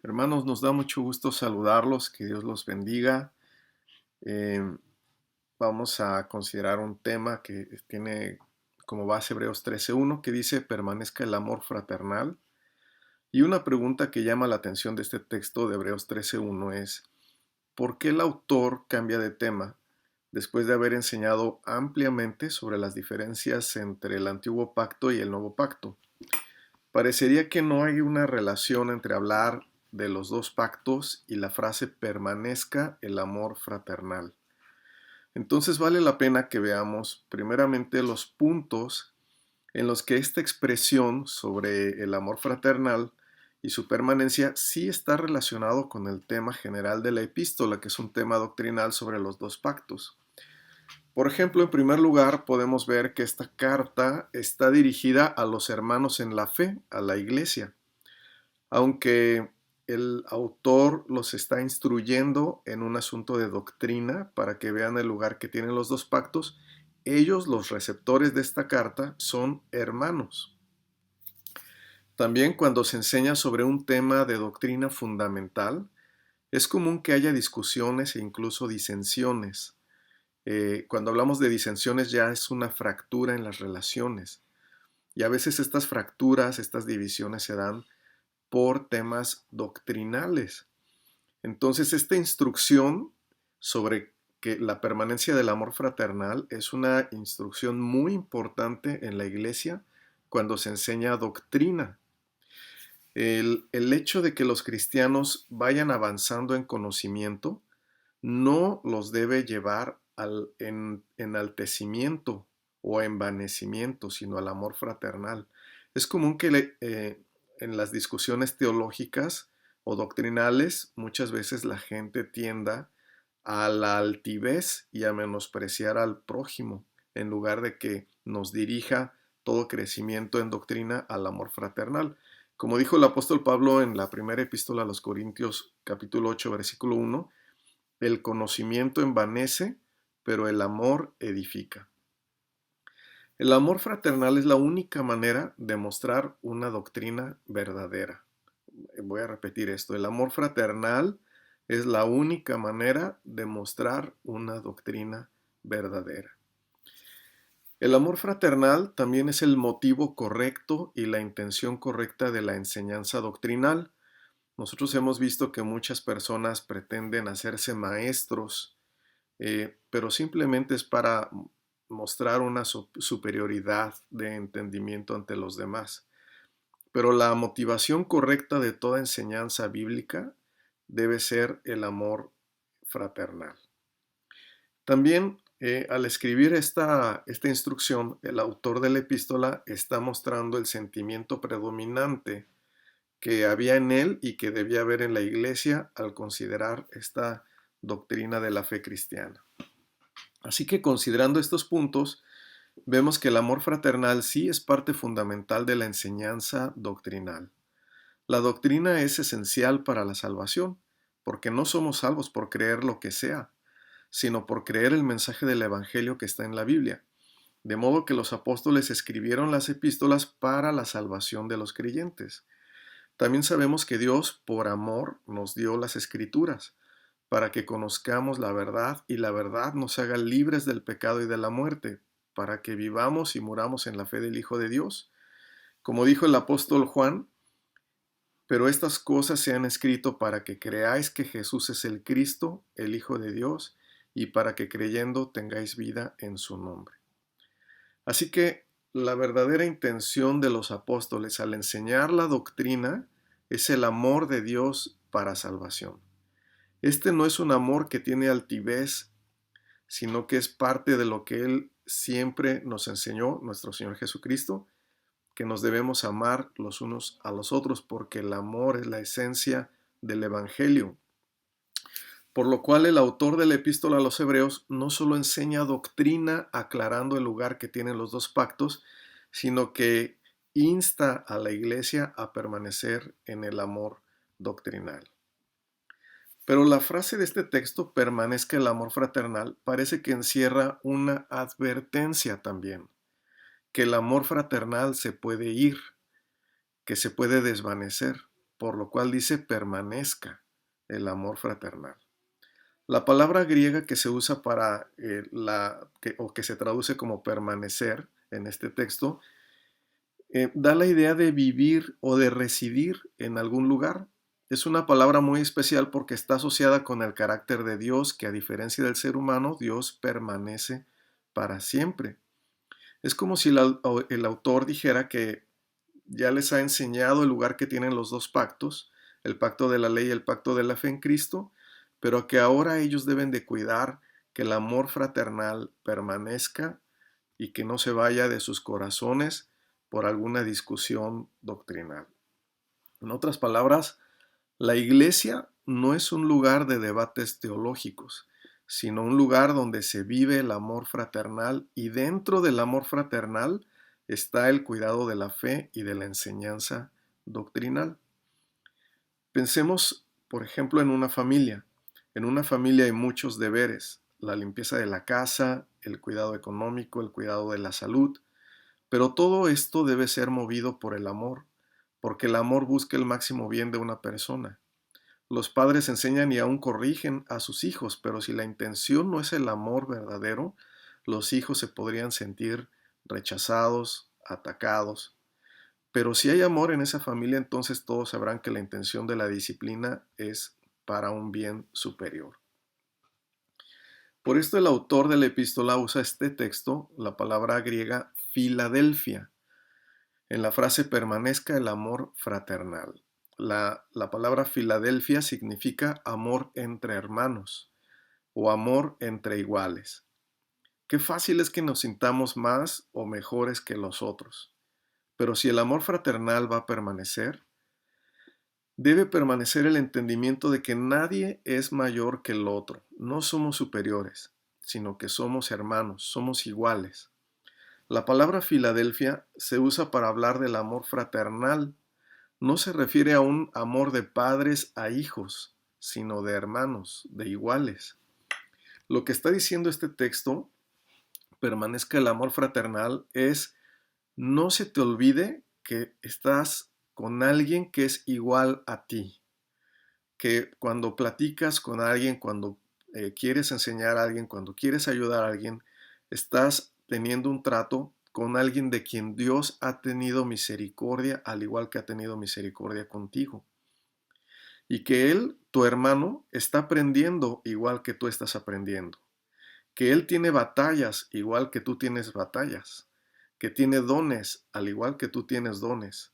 Hermanos, nos da mucho gusto saludarlos, que Dios los bendiga. Eh, Vamos a considerar un tema que tiene como base Hebreos 13:1, que dice permanezca el amor fraternal. Y una pregunta que llama la atención de este texto de Hebreos 13:1 es, ¿por qué el autor cambia de tema después de haber enseñado ampliamente sobre las diferencias entre el antiguo pacto y el nuevo pacto? Parecería que no hay una relación entre hablar de los dos pactos y la frase permanezca el amor fraternal. Entonces vale la pena que veamos primeramente los puntos en los que esta expresión sobre el amor fraternal y su permanencia sí está relacionado con el tema general de la epístola, que es un tema doctrinal sobre los dos pactos. Por ejemplo, en primer lugar, podemos ver que esta carta está dirigida a los hermanos en la fe, a la iglesia. Aunque el autor los está instruyendo en un asunto de doctrina para que vean el lugar que tienen los dos pactos, ellos, los receptores de esta carta, son hermanos. También cuando se enseña sobre un tema de doctrina fundamental, es común que haya discusiones e incluso disensiones. Cuando hablamos de disensiones ya es una fractura en las relaciones. Y a veces estas fracturas, estas divisiones se dan por temas doctrinales. Entonces, esta instrucción sobre que la permanencia del amor fraternal es una instrucción muy importante en la iglesia cuando se enseña doctrina. El hecho de que los cristianos vayan avanzando en conocimiento no los debe llevar al enaltecimiento o envanecimiento, sino al amor fraternal. Es común que en las discusiones teológicas o doctrinales muchas veces la gente tienda a la altivez y a menospreciar al prójimo, en lugar de que nos dirija todo crecimiento en doctrina al amor fraternal. Como dijo el apóstol Pablo en la primera epístola a los Corintios capítulo 8 versículo 1, el conocimiento envanece, pero el amor edifica. El amor fraternal es la única manera de mostrar una doctrina verdadera. Voy a repetir esto. El amor fraternal es la única manera de mostrar una doctrina verdadera. El amor fraternal también es el motivo correcto y la intención correcta de la enseñanza doctrinal. Nosotros hemos visto que muchas personas pretenden hacerse maestros, pero simplemente es para mostrar una superioridad de entendimiento ante los demás. Pero la motivación correcta de toda enseñanza bíblica debe ser el amor fraternal. También al escribir esta instrucción, el autor de la epístola está mostrando el sentimiento predominante que había en él y que debía haber en la iglesia al considerar esta doctrina de la fe cristiana. Así que considerando estos puntos, vemos que el amor fraternal sí es parte fundamental de la enseñanza doctrinal. La doctrina es esencial para la salvación, porque no somos salvos por creer lo que sea, sino por creer el mensaje del Evangelio que está en la Biblia. De modo que los apóstoles escribieron las epístolas para la salvación de los creyentes. También sabemos que Dios, por amor, nos dio las escrituras, para que conozcamos la verdad y la verdad nos haga libres del pecado y de la muerte, para que vivamos y muramos en la fe del Hijo de Dios. Como dijo el apóstol Juan, pero estas cosas se han escrito para que creáis que Jesús es el Cristo, el Hijo de Dios, y para que creyendo tengáis vida en su nombre. Así que la verdadera intención de los apóstoles al enseñar la doctrina es el amor de Dios para salvación. Este no es un amor que tiene altivez, sino que es parte de lo que Él siempre nos enseñó, nuestro Señor Jesucristo, que nos debemos amar los unos a los otros porque el amor es la esencia del Evangelio. Por lo cual el autor de la epístola a los Hebreos no solo enseña doctrina aclarando el lugar que tienen los dos pactos, sino que insta a la iglesia a permanecer en el amor doctrinal. Pero la frase de este texto, permanezca el amor fraternal, parece que encierra una advertencia también, que el amor fraternal se puede ir, que se puede desvanecer. por lo cual dice permanezca el amor fraternal. La palabra griega que se usa para o que se traduce como permanecer en este texto, da la idea de vivir o de residir en algún lugar. Es una palabra muy especial porque está asociada con el carácter de Dios, que a diferencia del ser humano, Dios permanece para siempre. Es como si el autor dijera que ya les ha enseñado el lugar que tienen los dos pactos, el pacto de la ley y el pacto de la fe en Cristo, pero que ahora ellos deben de cuidar que el amor fraternal permanezca y que no se vaya de sus corazones por alguna discusión doctrinal. En otras palabras, la iglesia no es un lugar de debates teológicos, sino un lugar donde se vive el amor fraternal, y dentro del amor fraternal está el cuidado de la fe y de la enseñanza doctrinal. Pensemos, por ejemplo, en una familia. En una familia hay muchos deberes: la limpieza de la casa, el cuidado económico, el cuidado de la salud, pero todo esto debe ser movido por el amor, porque el amor busca el máximo bien de una persona. Los padres enseñan y aún corrigen a sus hijos, pero si la intención no es el amor verdadero, los hijos se podrían sentir rechazados, atacados. Pero si hay amor en esa familia, entonces todos sabrán que la intención de la disciplina es para un bien superior. Por esto el autor de la epístola usa este texto, la palabra griega Filadelfia, en la frase permanezca el amor fraternal. La palabra Filadelfia significa amor entre hermanos o amor entre iguales. Qué fácil es que nos sintamos más o mejores que los otros. Pero si el amor fraternal va a permanecer, debe permanecer el entendimiento de que nadie es mayor que el otro. No somos superiores, sino que somos hermanos, somos iguales. La palabra Filadelfia se usa para hablar del amor fraternal. No se refiere a un amor de padres a hijos, sino de hermanos, de iguales. Lo que está diciendo este texto, permanezca el amor fraternal, es: no se te olvide que estás con alguien que es igual a ti, que cuando platicas con alguien, cuando quieres enseñar a alguien, cuando quieres ayudar a alguien, estás teniendo un trato con alguien de quien Dios ha tenido misericordia, al igual que ha tenido misericordia contigo. Y que Él, tu hermano, está aprendiendo igual que tú estás aprendiendo. Que Él tiene batallas igual que tú tienes batallas. Que tiene dones al igual que tú tienes dones.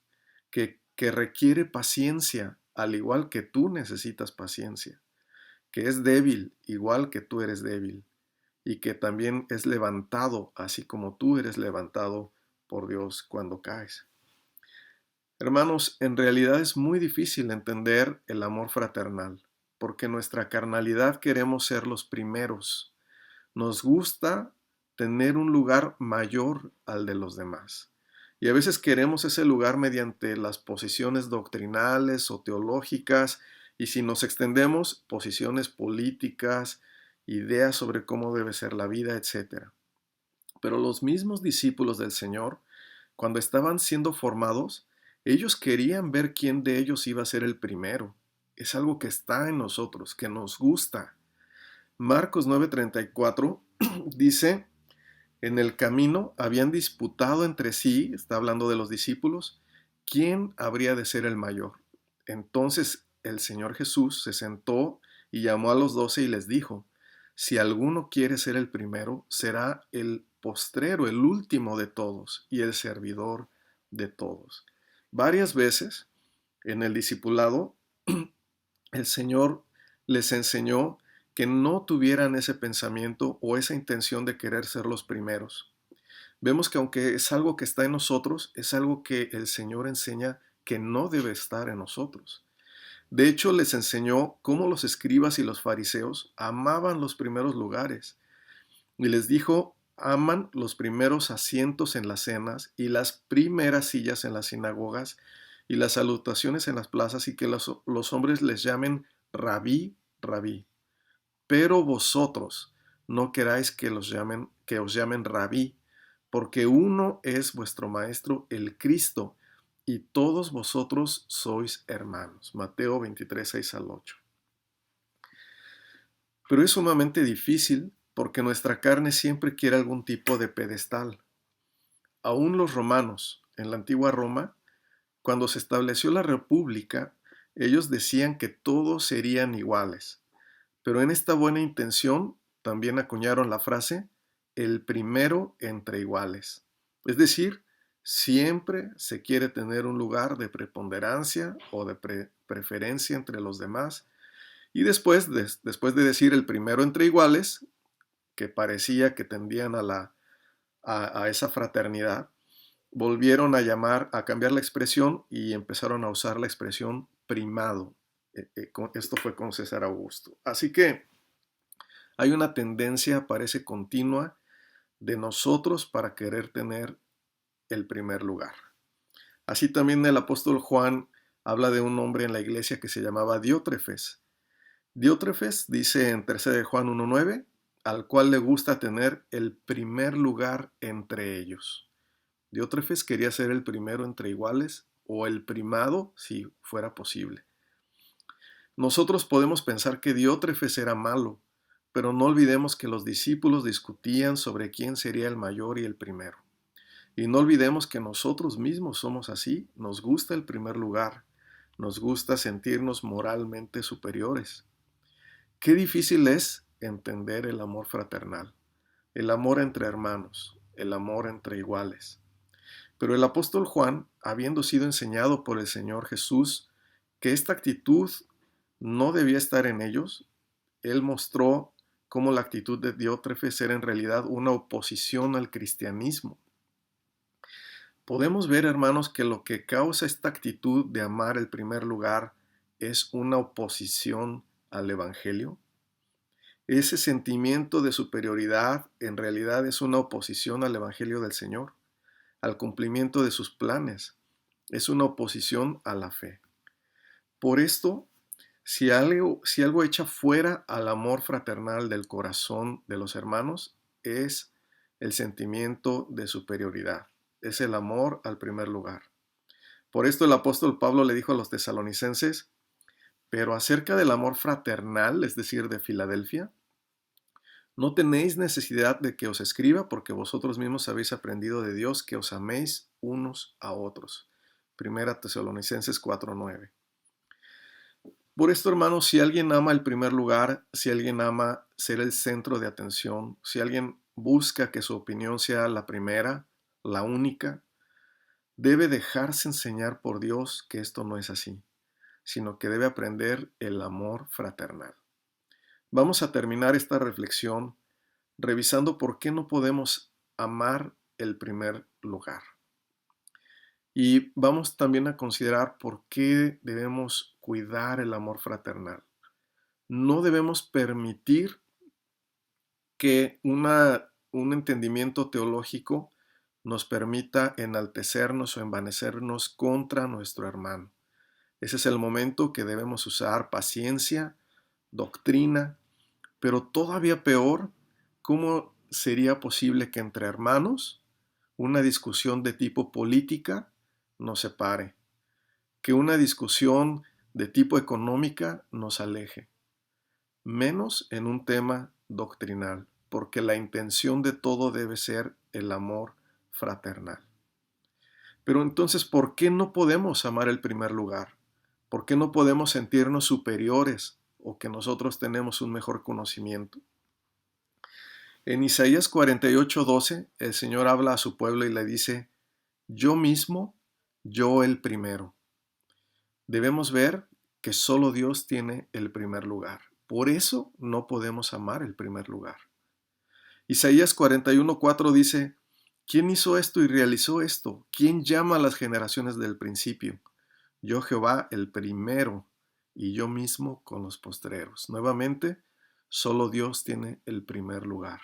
Que requiere paciencia al igual que tú necesitas paciencia. Que es débil igual que tú eres débil. Y que también es levantado así como tú eres levantado por Dios cuando caes. Hermanos, en realidad es muy difícil entender el amor fraternal, porque en nuestra carnalidad queremos ser los primeros. Nos gusta tener un lugar mayor al de los demás. Y a veces queremos ese lugar mediante las posiciones doctrinales o teológicas, y si nos extendemos, posiciones políticas, ideas sobre cómo debe ser la vida, etc. Pero los mismos discípulos del Señor, cuando estaban siendo formados, ellos querían ver quién de ellos iba a ser el primero. Es algo que está en nosotros, que nos gusta. Marcos 9:34 dice: en el camino habían disputado entre sí, está hablando de los discípulos, quién habría de ser el mayor. Entonces el Señor Jesús se sentó y llamó a los 12 y les dijo: si alguno quiere ser el primero, será el postrero, el último de todos y el servidor de todos. Varias veces en el discipulado, el Señor les enseñó que no tuvieran ese pensamiento o esa intención de querer ser los primeros. Vemos que aunque es algo que está en nosotros, es algo que el Señor enseña que no debe estar en nosotros. De hecho, les enseñó cómo los escribas y los fariseos amaban los primeros lugares. Y les dijo: aman los primeros asientos en las cenas y las primeras sillas en las sinagogas y las salutaciones en las plazas, y que los hombres les llamen rabí, rabí. Pero vosotros no queráis que os llamen rabí, porque uno es vuestro maestro, el Cristo, y todos vosotros sois hermanos. Mateo 23, 6 al 8. Pero es sumamente difícil porque nuestra carne siempre quiere algún tipo de pedestal. Aún los romanos, en la antigua Roma, cuando se estableció la república, ellos decían que todos serían iguales. Pero en esta buena intención también acuñaron la frase, el primero entre iguales. Es decir, siempre se quiere tener un lugar de preponderancia o de preferencia entre los demás. Y después de decir el primero entre iguales, que parecía que tendían a esa fraternidad, volvieron a cambiar la expresión y empezaron a usar la expresión primado. Esto fue con César Augusto. Así que hay una tendencia, parece continua, de nosotros para querer tener el primer lugar. Así también el apóstol Juan habla de un hombre en la iglesia que se llamaba Diótrefes. Diótrefes dice en 3 de Juan 1:9, al cual le gusta tener el primer lugar entre ellos. Diótrefes quería ser el primero entre iguales o el primado si fuera posible. Nosotros podemos pensar que Diótrefes era malo, pero no olvidemos que los discípulos discutían sobre quién sería el mayor y el primero. Y no olvidemos que nosotros mismos somos así, nos gusta el primer lugar, nos gusta sentirnos moralmente superiores. Qué difícil es entender el amor fraternal, el amor entre hermanos, el amor entre iguales. Pero el apóstol Juan, habiendo sido enseñado por el Señor Jesús que esta actitud no debía estar en ellos, él mostró cómo la actitud de Diótrefes era en realidad una oposición al cristianismo. Podemos ver, hermanos, que lo que causa esta actitud de amar el primer lugar es una oposición al Evangelio. Ese sentimiento de superioridad en realidad es una oposición al Evangelio del Señor, al cumplimiento de sus planes. Es una oposición a la fe. Por esto, si algo echa fuera al amor fraternal del corazón de los hermanos, es el sentimiento de superioridad. Es el amor al primer lugar. Por esto el apóstol Pablo le dijo a los tesalonicenses, pero acerca del amor fraternal, es decir, de Filadelfia, no tenéis necesidad de que os escriba, porque vosotros mismos habéis aprendido de Dios que os améis unos a otros. Primera Tesalonicenses 4:9. Por esto, hermanos, si alguien ama el primer lugar, si alguien ama ser el centro de atención, si alguien busca que su opinión sea la primera, la única, debe dejarse enseñar por Dios que esto no es así, sino que debe aprender el amor fraternal. Vamos a terminar esta reflexión revisando por qué no podemos amar el primer lugar. Y vamos también a considerar por qué debemos cuidar el amor fraternal. No debemos permitir que un entendimiento teológico nos permita enaltecernos o envanecernos contra nuestro hermano. Ese es el momento que debemos usar paciencia, doctrina, pero todavía peor, ¿cómo sería posible que entre hermanos una discusión de tipo política nos separe? Que una discusión de tipo económica nos aleje. Menos en un tema doctrinal, porque la intención de todo debe ser el amor fraternal. Pero entonces, ¿por qué no podemos amar el primer lugar? ¿Por qué no podemos sentirnos superiores o que nosotros tenemos un mejor conocimiento? En Isaías 48:12, el Señor habla a su pueblo y le dice, yo mismo, yo el primero. Debemos ver que solo Dios tiene el primer lugar. Por eso no podemos amar el primer lugar. Isaías 41:4 dice, ¿quién hizo esto y realizó esto? ¿Quién llama a las generaciones del principio? Yo Jehová el primero y yo mismo con los postreros. Nuevamente, solo Dios tiene el primer lugar.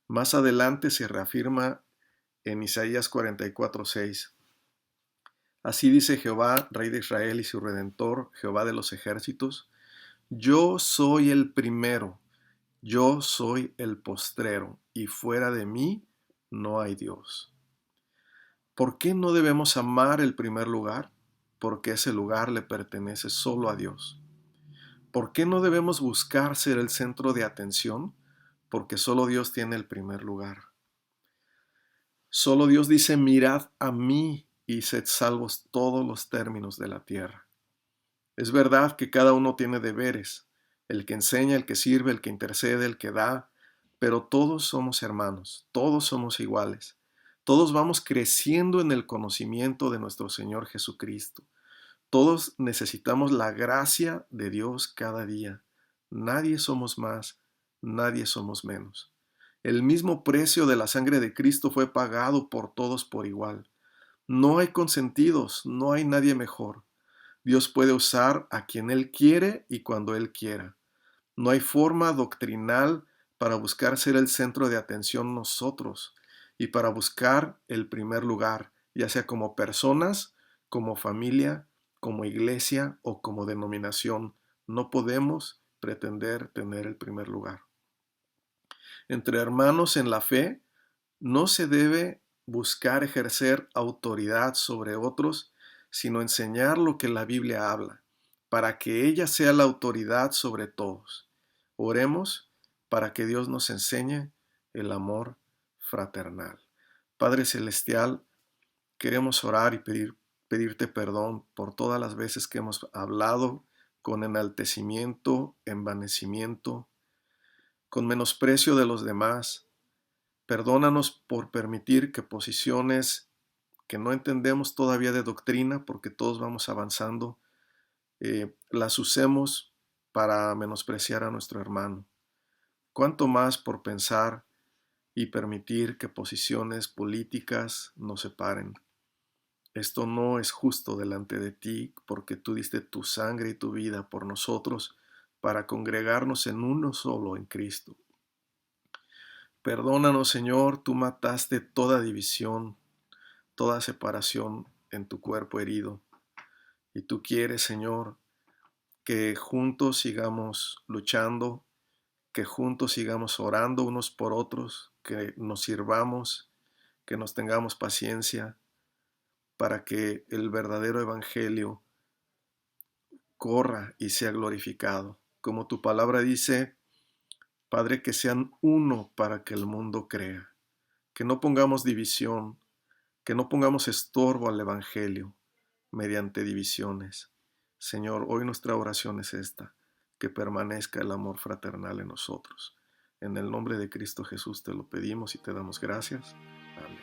Más adelante se reafirma en Isaías 44:6. Así dice Jehová, Rey de Israel y su Redentor, Jehová de los ejércitos, yo soy el primero, yo soy el postrero, y fuera de mí no hay Dios. ¿Por qué no debemos amar el primer lugar? Porque ese lugar le pertenece solo a Dios. ¿Por qué no debemos buscar ser el centro de atención? Porque solo Dios tiene el primer lugar. Solo Dios dice, mirad a mí y sed salvos todos los términos de la tierra. Es verdad que cada uno tiene deberes, el que enseña, el que sirve, el que intercede, el que da, pero todos somos hermanos, todos somos iguales, todos vamos creciendo en el conocimiento de nuestro Señor Jesucristo. Todos necesitamos la gracia de Dios cada día. Nadie somos más, nadie somos menos. El mismo precio de la sangre de Cristo fue pagado por todos por igual. No hay consentidos, no hay nadie mejor. Dios puede usar a quien Él quiere y cuando Él quiera. No hay forma doctrinal para buscar ser el centro de atención nosotros y para buscar el primer lugar, ya sea como personas, como familia, como iglesia o como denominación. No podemos pretender tener el primer lugar. Entre hermanos en la fe, no se debe buscar ejercer autoridad sobre otros, sino enseñar lo que la Biblia habla, para que ella sea la autoridad sobre todos. Oremos para que Dios nos enseñe el amor fraternal. Padre Celestial, queremos orar y pedirte perdón por todas las veces que hemos hablado con enaltecimiento, envanecimiento, con menosprecio de los demás. Perdónanos por permitir que posiciones que no entendemos todavía de doctrina, porque todos vamos avanzando, las usemos para menospreciar a nuestro hermano. ¿Cuánto más por pensar y permitir que posiciones políticas nos separen? Esto no es justo delante de ti, porque tú diste tu sangre y tu vida por nosotros para congregarnos en uno solo en Cristo. Perdónanos, Señor, tú mataste toda división, toda separación en tu cuerpo herido. Y tú quieres, Señor, que juntos sigamos luchando, que juntos sigamos orando unos por otros, que nos sirvamos, que nos tengamos paciencia, para que el verdadero evangelio corra y sea glorificado. Como tu palabra dice, Padre, que sean uno para que el mundo crea. Que no pongamos división, que no pongamos estorbo al evangelio mediante divisiones. Señor, hoy nuestra oración es esta, que permanezca el amor fraternal en nosotros. En el nombre de Cristo Jesús te lo pedimos y te damos gracias. Amén.